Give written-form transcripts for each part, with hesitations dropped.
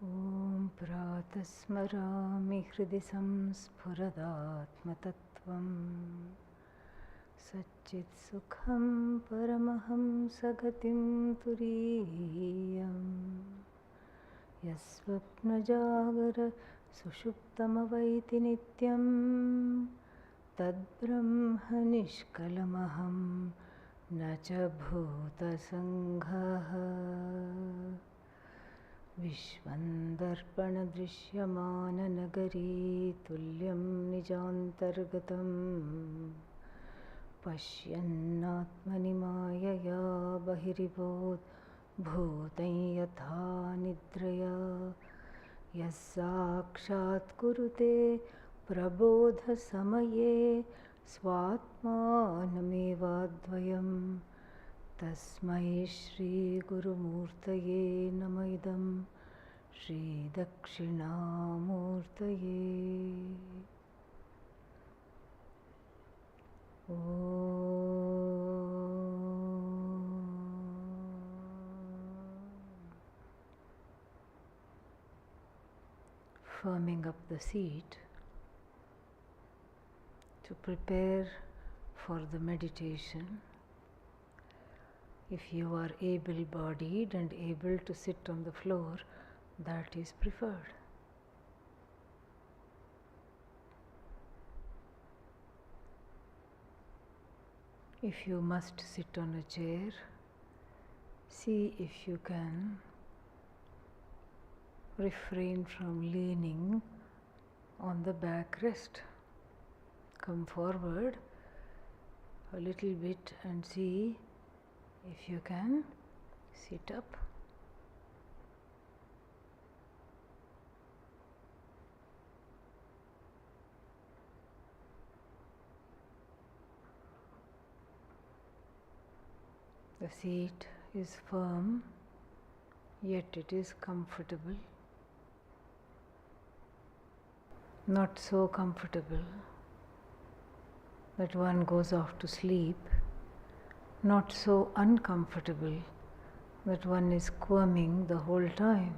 ॐ प्रातस्मरामि हृदि संस्फुरदात्मतत्त्वं सच्चित्सुखं परमहंसगतिं तुरीयं यस्वप्नजागरसुषुप्तमवैति नित्यं तद्ब्रह्म निष्कलमहं न च भूतसङ्घः विश्वन्दर्पणदृश्यमाननगरी तुल्यं निजान्तर्गतं पश्यन्नात्मनि मायया बहिरिवोद्भूतं यथा निद्रया यः साक्षात्कुरुते प्रबोधसमये स्वात्मानमेवाद्वयं तस्मै श्रीगुरुमूर्तये नमः इदं श्रीदक्षिणामूर्तये। Firming up the seat to prepare for the meditation. If you are able-bodied and able to sit on the floor, that is preferred. If you must sit on a chair, see if you can refrain from leaning on the backrest. Come forward a little bit and see if you can sit up. The seat is firm, yet it is comfortable. Not so comfortable that one goes off to sleep, not so uncomfortable that one is squirming the whole time.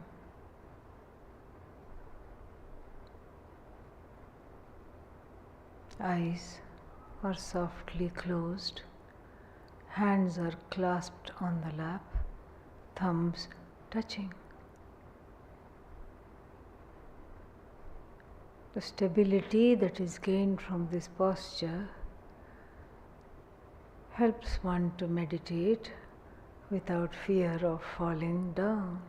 Eyes are softly closed, hands are clasped on the lap, thumbs touching. The stability that is gained from this posture helps one to meditate without fear of falling down.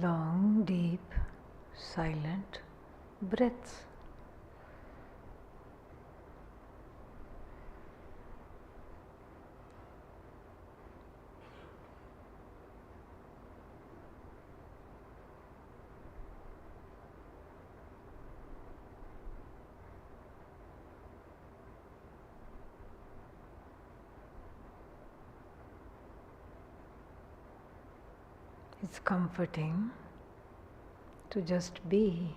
Long, deep, silent breaths. It's comforting to just be,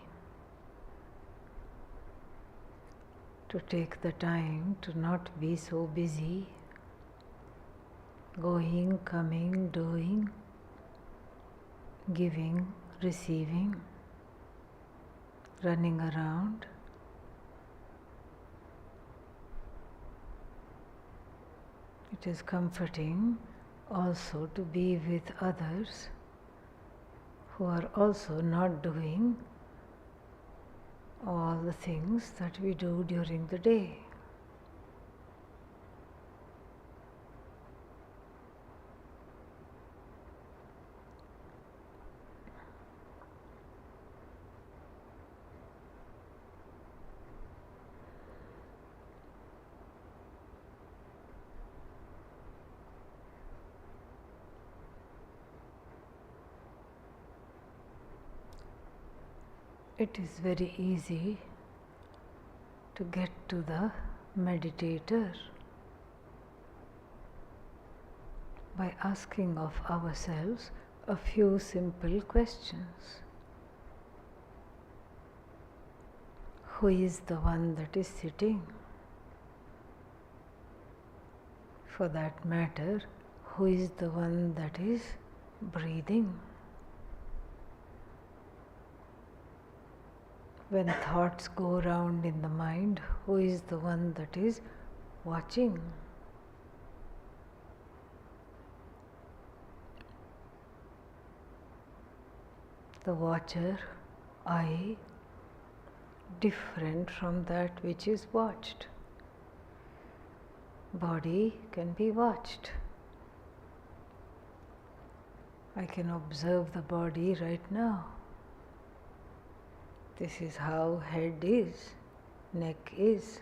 to take the time to not be so busy, going, coming, doing, giving, receiving, running around. It is comforting also to be with others who are also not doing all the things that we do during the day. It is very easy to get to the meditator by asking of ourselves a few simple questions. Who is the one that is sitting? For that matter, who is the one that is breathing? When thoughts go round in the mind, who is the one that is watching? The watcher, I, different from that which is watched. Body can be watched. I can observe the body right now. This is how head is, neck is,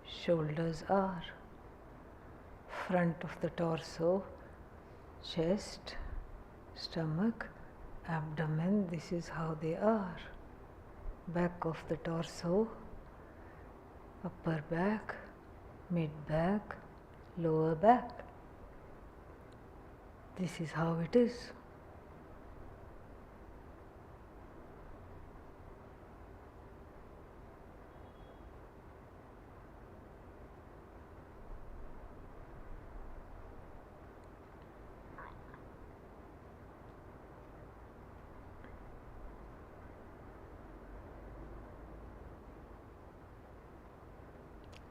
shoulders are, front of the torso, chest, stomach, abdomen, this is how they are. Back of the torso, upper back, mid back, lower back. This is how it is.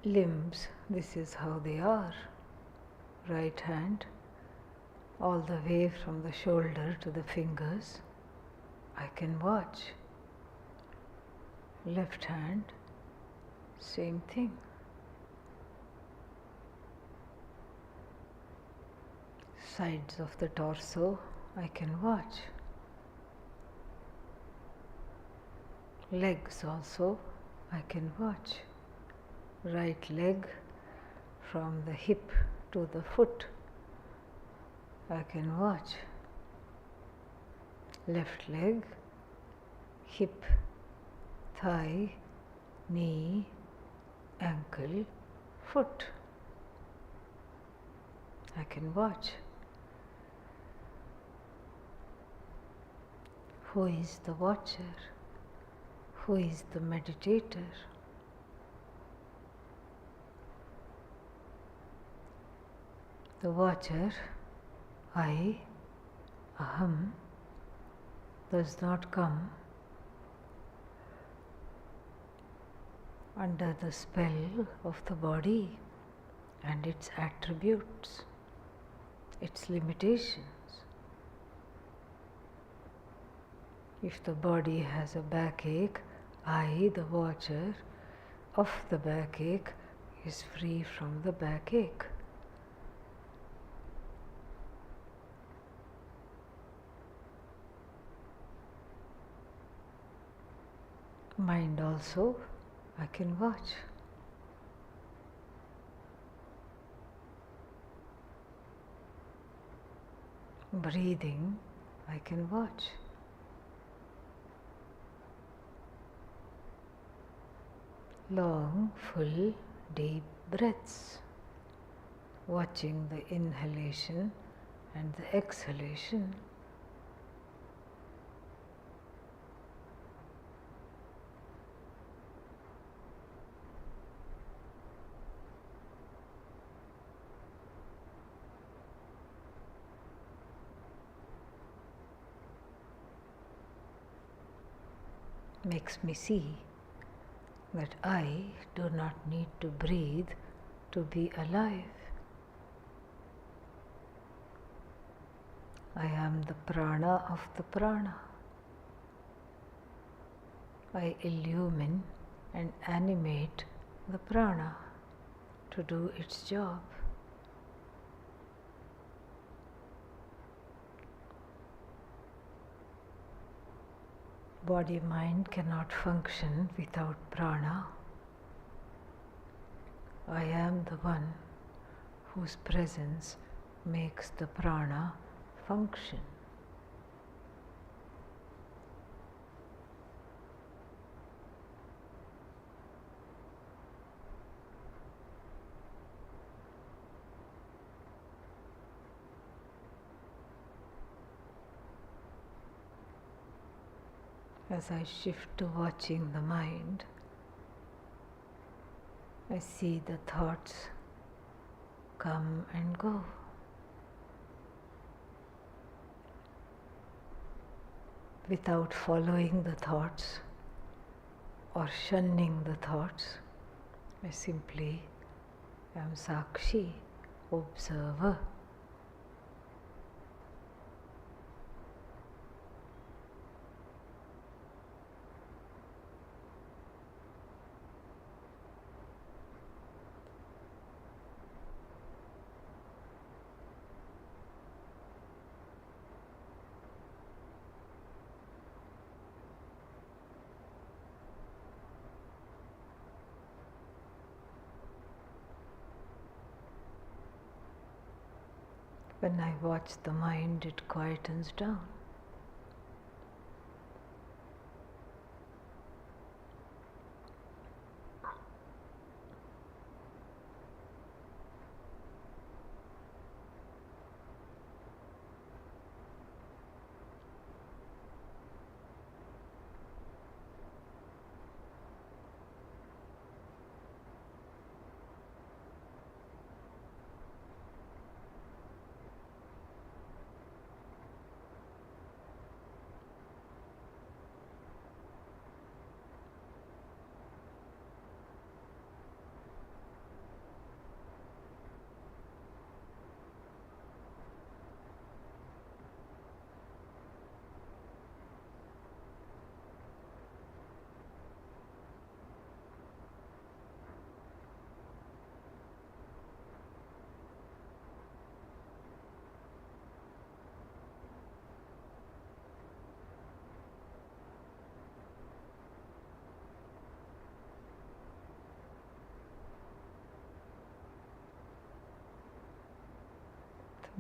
Limbs, this is how they are. Right hand, all the way from the shoulder to the fingers, I can watch. Left hand, same thing. Sides of the torso I can watch. Legs also I can watch. Right leg from the hip to the foot I can watch. Left leg, hip, thigh, knee, ankle, foot. I can watch. Who is the watcher? Who is the meditator? The watcher, I, aham, does not come under the spell of the body and its attributes, its limitations. If the body has a backache, I, the watcher of the backache, is free from the backache. Mind also I can watch. Breathing I can watch. Long, full, deep breaths, watching the inhalation and the exhalation. Makes me see that I do not need to breathe to be alive. I am the prana of the prana. I illumine and animate the prana to do its job. Body-mind cannot function without prana. I am the one whose presence makes the prana function. As I shift to watching the mind, I see the thoughts come and go. Without following the thoughts or shunning the thoughts, I simply am Sakshi, observer. When I watch the mind, it quietens down.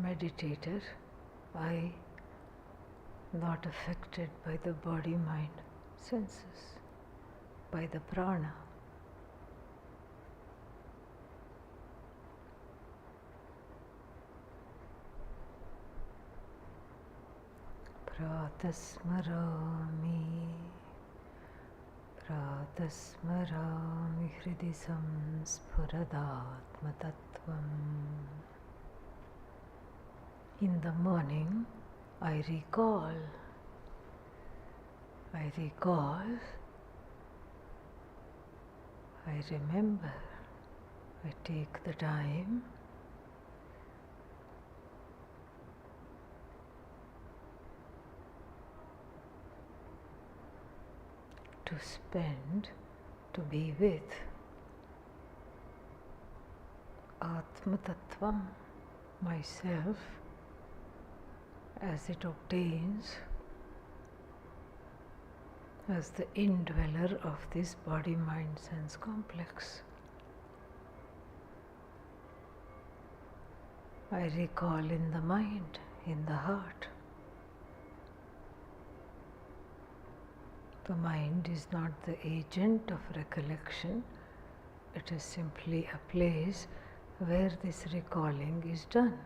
meditator, I, not affected by the body-mind senses, by the prana. Pratasmarami, pratasmarami hridi samspuradatmatattvam. In the morning, I recall, I remember, I take the time to spend, to be with Atma Tattvam, myself, as it obtains as the indweller of this body-mind-sense complex. I recall in the mind, in the heart. The mind is not the agent of recollection, it is simply a place where this recalling is done.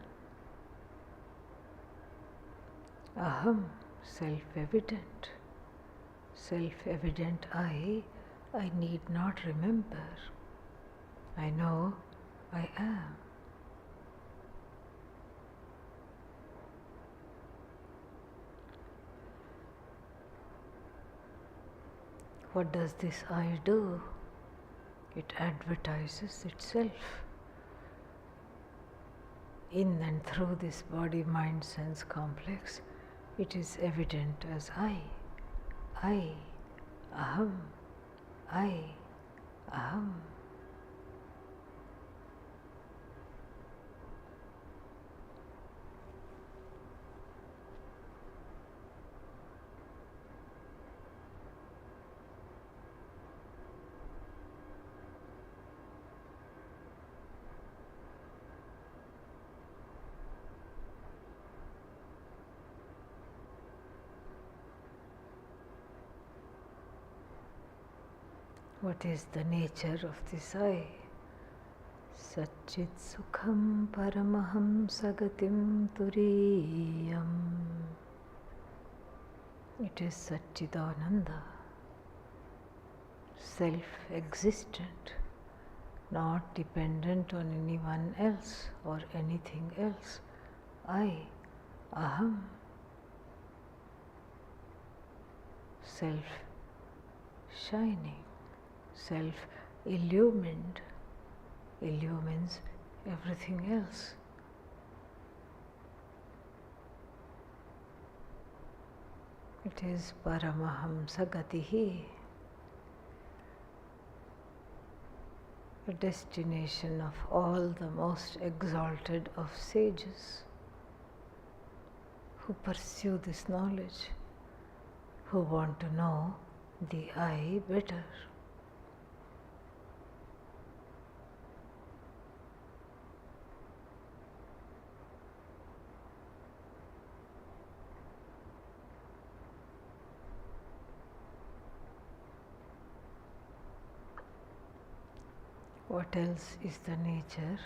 Aham, self-evident. Self-evident I need not remember. I know I am. What does this I do? It advertises itself. In and through this body-mind-sense complex, it is evident as I, aham, I, aham. What is the nature of this I? Satchit Sukham Paramaham Sagatim Turiyam. It is Satchidananda, self-existent, not dependent on anyone else or anything else. I, aham, self-shining, self-illumined, illumines everything else. It is Paramahamsa Gatihi, the destination of all the most exalted of sages who pursue this knowledge, who want to know the I better. What else is the nature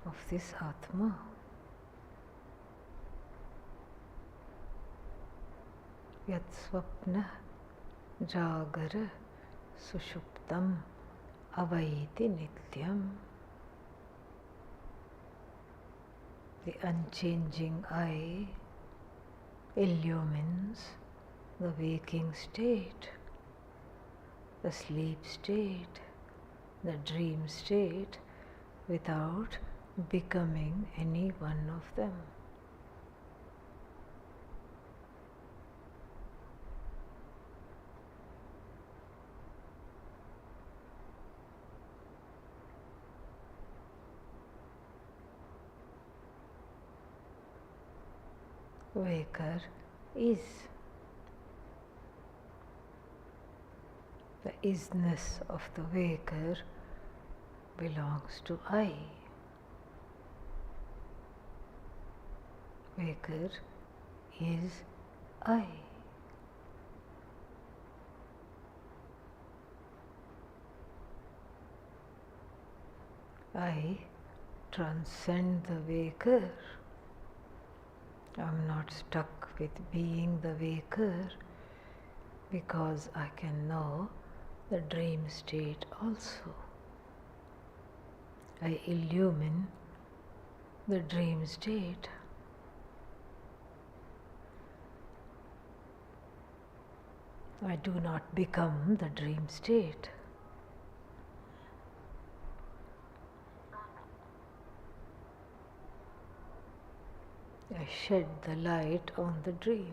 of this Atma? Yat swapna jagara sushuptam avaiti nityam. The unchanging I illumines the waking state, the sleep state, the dream state, without becoming any one of them. Waker is. The isness of the waker belongs to I. Waker is I. I transcend the waker. I'm not stuck with being the waker because I can know the dream state also. I illumine the dream state. I do not become the dream state. I shed the light on the dream.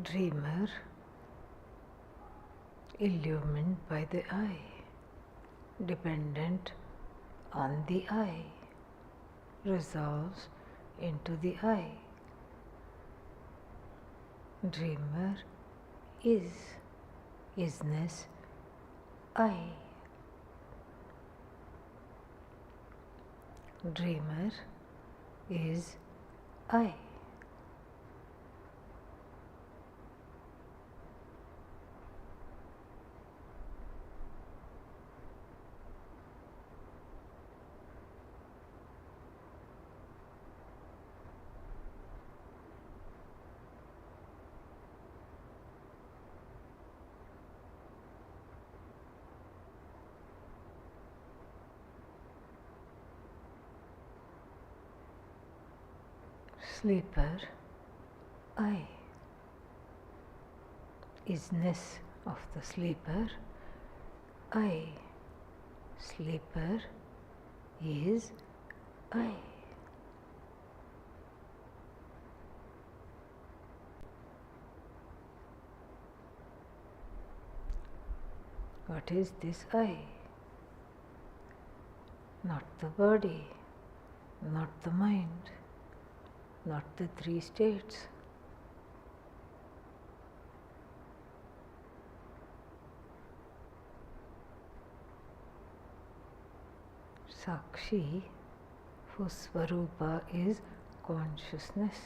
Dreamer, illumined by the eye, dependent on the eye, resolves into the eye. Dreamer is, isness, I. Dreamer is I. Sleeper, I. Isness of the sleeper, I. Sleeper is I. What is this I? Not the body, not the mind, not the three states. Sakshi, whose Svarupa is consciousness.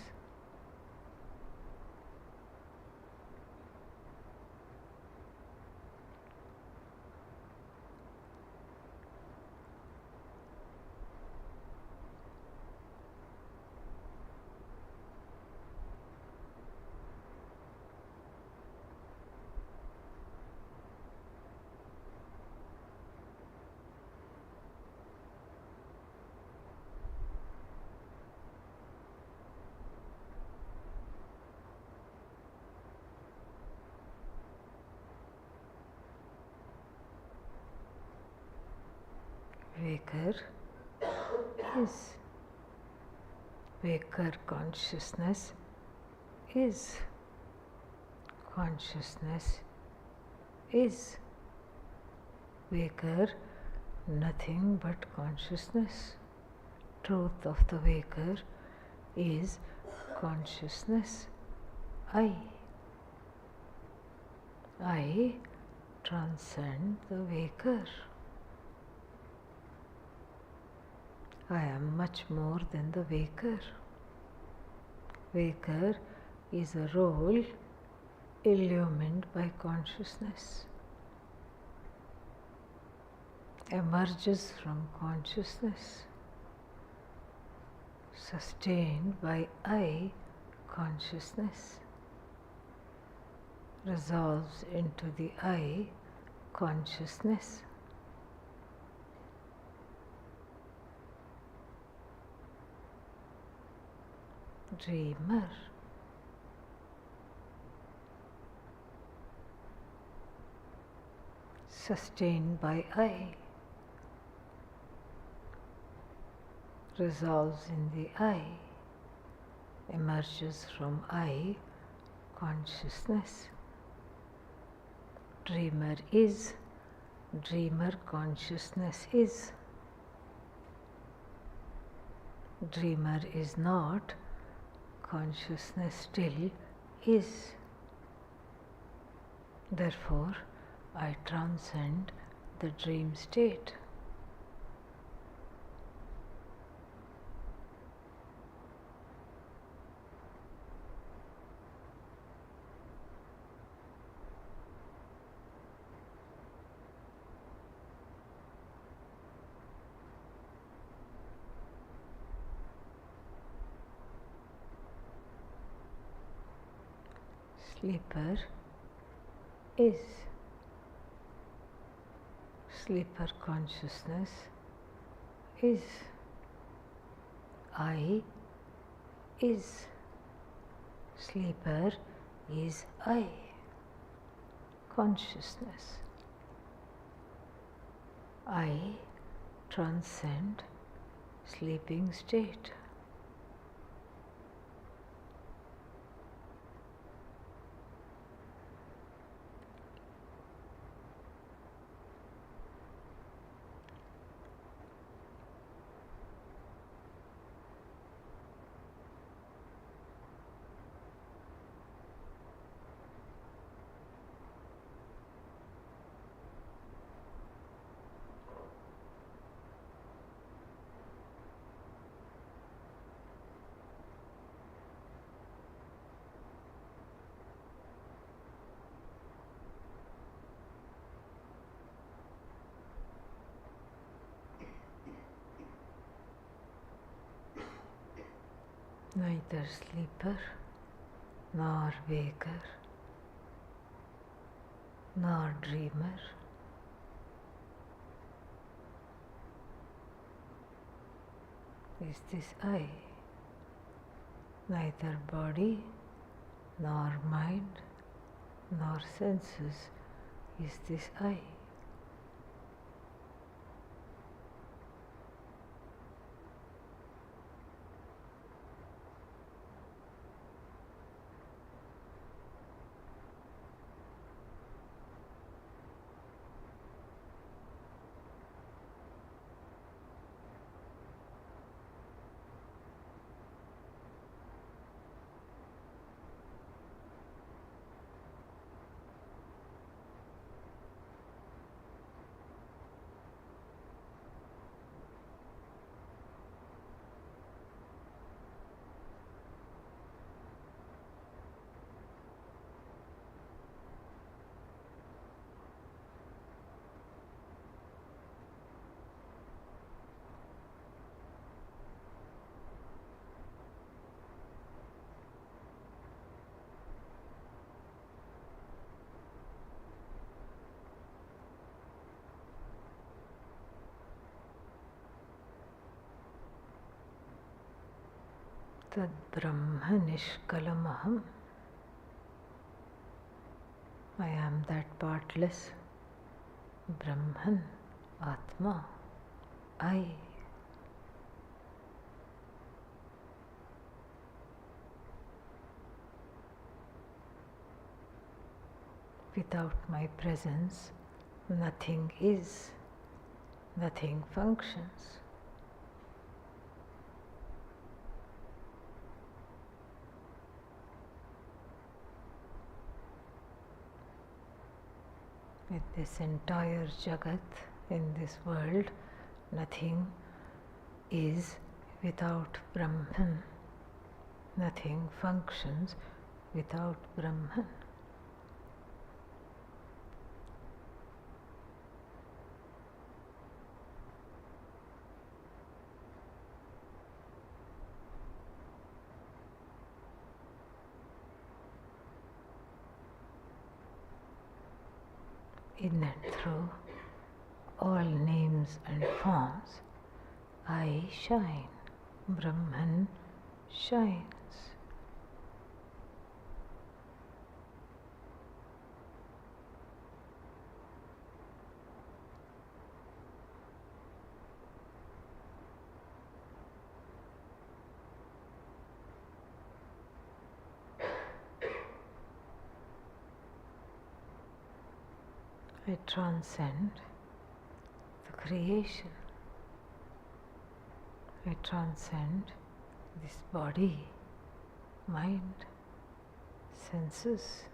Waker is. Waker consciousness is. Consciousness is. Waker, nothing but consciousness. Truth of the waker is consciousness. I transcend the waker. I am much more than the waker. Waker is a role illumined by consciousness, emerges from consciousness, sustained by I consciousness, resolves into the I consciousness. Dreamer, sustained by I, resolves in the I, emerges from I consciousness. Dreamer is, dreamer consciousness is. Dreamer is not, consciousness still is. Therefore, I transcend the dream state. Sleeper is. Sleeper consciousness is. I is. Sleeper is I. Consciousness. I transcend sleeping state. Neither sleeper nor waker nor dreamer is this I. Neither body nor mind nor senses is this I. Tad Brahma Nishkalamaham. I am that partless Brahman, Atma, I. Without my presence, nothing is, nothing functions. With this entire Jagat, in this world, nothing is without Brahman. Nothing functions without Brahman. In and through all names and forms, I shine, Brahman shines. I transcend the creation. I transcend this body, mind, senses.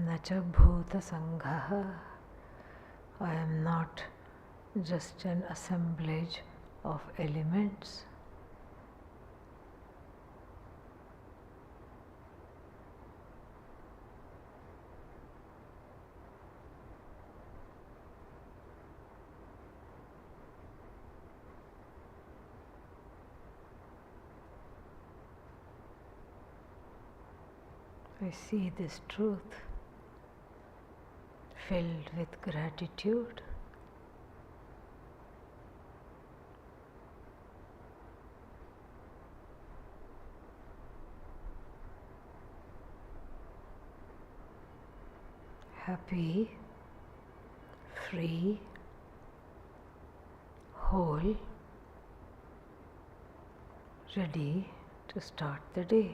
Nacha bhuta sanghaha. I am not just an assemblage of elements. I see this truth filled with gratitude. Happy, free, whole, ready to start the day.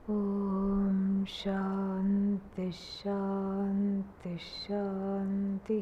Om Shanti Shanti Shanti.